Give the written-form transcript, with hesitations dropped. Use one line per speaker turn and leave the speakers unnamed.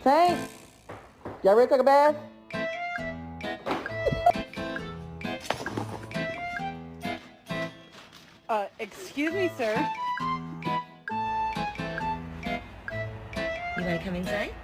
Thanks. Y'all ready to take a bath?
Excuse me, sir.
You want to come inside?